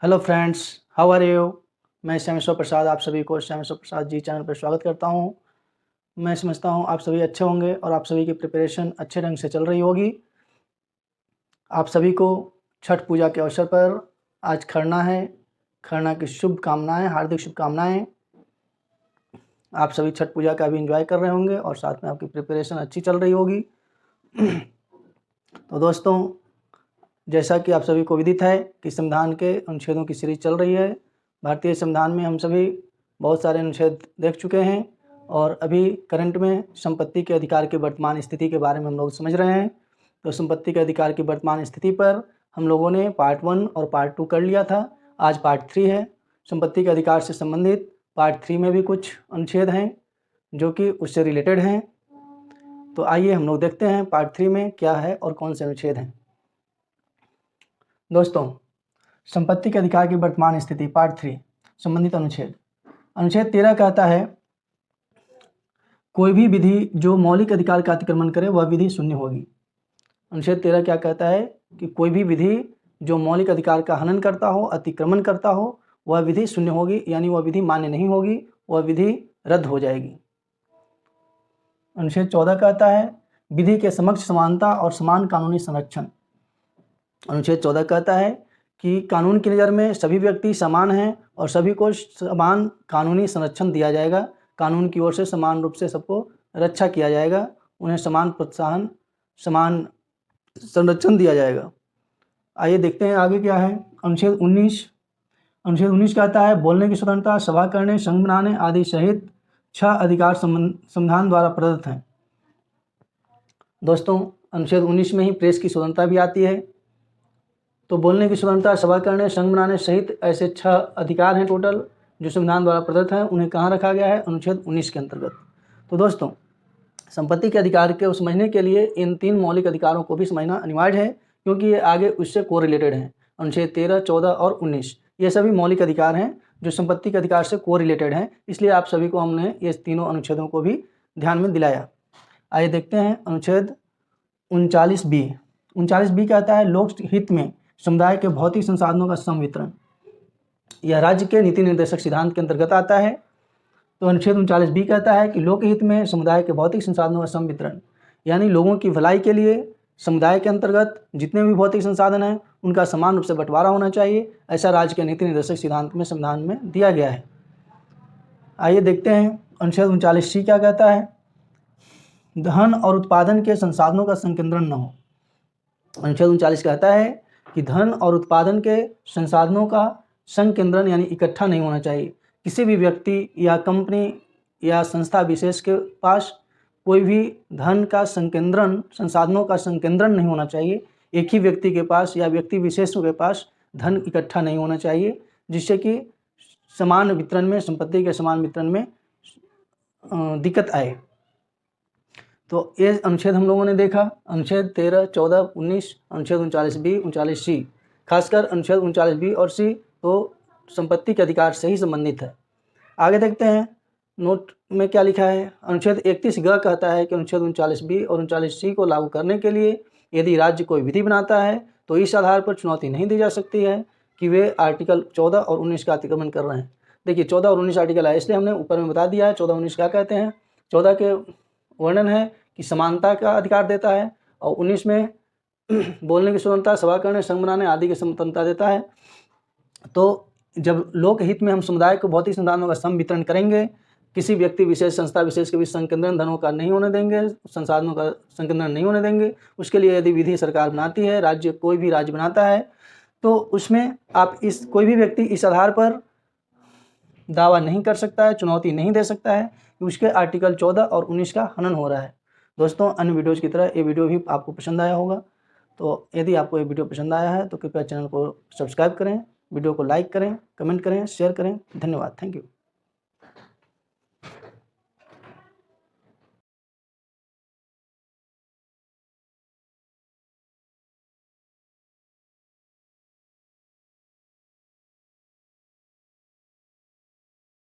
Hello friends, how are you. मैं श्यामेश्वर प्रसाद आप सभी को श्यामेश्वर प्रसाद जी चैनल पर स्वागत करता हूं। मैं समझता हूं आप सभी अच्छे होंगे और आप सभी की प्रिपरेशन अच्छे ढंग से चल रही होगी। आप सभी को छठ पूजा के अवसर पर आज खरना है। खरना की शुभकामनाएं, हार्दिक शुभकामनाएं। आप सभी छठ पूजा का भी एंजॉय कर रहे होंगे और साथ में आपकी प्रिपरेशन अच्छी चल रही होगी। तो दोस्तों, जैसा कि आप सभी को विदित है कि संविधान के अनुच्छेदों की सीरीज चल रही है। भारतीय संविधान में हम सभी बहुत सारे अनुच्छेद देख चुके हैं और अभी करंट में संपत्ति के अधिकार की वर्तमान स्थिति के बारे में हम लोग समझ रहे हैं। तो संपत्ति के अधिकार की वर्तमान स्थिति पर हम लोगों ने पार्ट 1 और पार्ट 2 कर लिया था। आज पार्ट 3 है। संपत्ति के अधिकार से संबंधित पार्ट 3 में भी कुछ अनुच्छेद हैं जो कि उससे रिलेटेड हैं। तो आइए हम लोग देखते हैं पार्ट 3 में क्या है और कौन से अनुच्छेद हैं। दोस्तों, संपत्ति के अधिकार की वर्तमान स्थिति पार्ट 3 संबंधित अनुच्छेद 13 कहता है, कोई भी विधि जो मौलिक अधिकार का अतिक्रमण करे वह विधि शून्य होगी। अनुच्छेद 13 क्या कहता है कि कोई भी विधि जो मौलिक अधिकार का हनन करता हो, अतिक्रमण करता हो, वह विधि शून्य होगी, यानी वह विधि मान्य नहीं होगी, वह विधि रद्द हो जाएगी। अनुच्छेद 14 कहता है, विधि के समक्ष समानता और समान कानूनी संरक्षण। अनुच्छेद 14 कहता है कि कानून की नज़र में सभी व्यक्ति समान हैं और सभी को समान कानूनी संरक्षण दिया जाएगा। कानून की ओर से समान रूप से सबको रक्षा किया जाएगा, उन्हें समान प्रोत्साहन, समान संरक्षण दिया जाएगा। आइए देखते हैं आगे क्या है। अनुच्छेद 19 कहता है, बोलने की स्वतंत्रता, सभा करने, संघ बनाने आदि सहित 6 अधिकार संविधान द्वारा प्रदत्त हैं। दोस्तों, अनुच्छेद 19 में ही प्रेस की स्वतंत्रता भी आती है। तो बोलने की स्वतंत्रता, सभा करने, संघ बनाने सहित ऐसे 6 अधिकार हैं टोटल जो संविधान द्वारा प्रदत्त हैं। उन्हें कहाँ रखा गया है? अनुच्छेद 19 के अंतर्गत। तो दोस्तों, संपत्ति के अधिकार को समझने के लिए इन 3 मौलिक अधिकारों को भी समझना अनिवार्य है, क्योंकि ये आगे उससे कोरिलेटेड हैं। अनुच्छेद 13, 14 और 19 ये सभी मौलिक अधिकार हैं जो संपत्ति के अधिकार से कोरिलेटेड हैं। इसलिए आप सभी को हमने ये तीनों अनुच्छेदों को भी ध्यान में दिलाया। आइए देखते हैं अनुच्छेद 39B। 39B कहता है, लोक हित में समुदाय के भौतिक संसाधनों का संवितरण। यह राज्य के नीति निर्देशक सिद्धांत के अंतर्गत आता है। तो अनुच्छेद 39B कहता है कि लोकहित में समुदाय के भौतिक संसाधनों का संवितरण, यानी लोगों की भलाई के लिए समुदाय के अंतर्गत जितने भी भौतिक संसाधन हैं उनका समान रूप से बंटवारा होना चाहिए। ऐसा राज्य के नीति निर्देशक सिद्धांत में संविधान में दिया गया है। आइए देखते हैं अनुच्छेद 39C क्या कहता है। धन और उत्पादन के संसाधनों का संकेंद्रण न हो। अनुच्छेद 39 कहता है कि धन और उत्पादन के संसाधनों का संकेंद्रण यानी इकट्ठा नहीं होना चाहिए। किसी भी व्यक्ति या कंपनी या संस्था विशेष के पास कोई भी धन का संकेंद्रण, संसाधनों का संकेंद्रण नहीं होना चाहिए। एक ही व्यक्ति के पास या व्यक्ति विशेषों के पास धन इकट्ठा नहीं होना चाहिए, जिससे कि समान वितरण में, संपत्ति के समान वितरण में दिक्कत आए। तो ये अनुच्छेद हम लोगों ने देखा। अनुच्छेद 13, 14, 19, अनुच्छेद 39B, 39C, खासकर अनुच्छेद 39B और C तो संपत्ति के अधिकार से ही संबंधित है। आगे देखते हैं नोट में क्या लिखा है। अनुच्छेद 31G कहता है कि अनुच्छेद 39B और 39C को लागू करने के लिए यदि राज्य कोई विधि बनाता है तो इस आधार पर चुनौती नहीं दी जा सकती है कि वे आर्टिकल 14 और 19 का अतिक्रमण कर रहे हैं। देखिए, 14 और 19 आर्टिकल है, इसलिए हमने ऊपर में बता दिया है 14 19 क्या कहते हैं। 14 के वर्णन है कि समानता का अधिकार देता है और 19 में बोलने की स्वतंत्रता, सभा करने, संघ बनाने आदि की स्वतंत्रता देता है। तो जब लोकहित में हम समुदाय को भौतिक संसाधनों का सम वितरण करेंगे, किसी व्यक्ति विशेष, संस्था विशेष के बीच संकेंद्रण धनों का नहीं होने देंगे, संसाधनों का संकेंद्रण नहीं होने देंगे। उसके लिए यदि विधि सरकार बनाती है, राज्य कोई भी राज्य बनाता है, तो उसमें आप कोई भी व्यक्ति इस आधार पर दावा नहीं कर सकता है, चुनौती नहीं दे सकता है कि उसके आर्टिकल 14 और 19 का हनन हो रहा है। दोस्तों, अन्य वीडियोज़ की तरह ये वीडियो भी आपको पसंद आया होगा। तो यदि आपको ये वीडियो पसंद आया है तो कृपया चैनल को सब्सक्राइब करें, वीडियो को लाइक करें, कमेंट करें, शेयर करें। धन्यवाद। Thank you.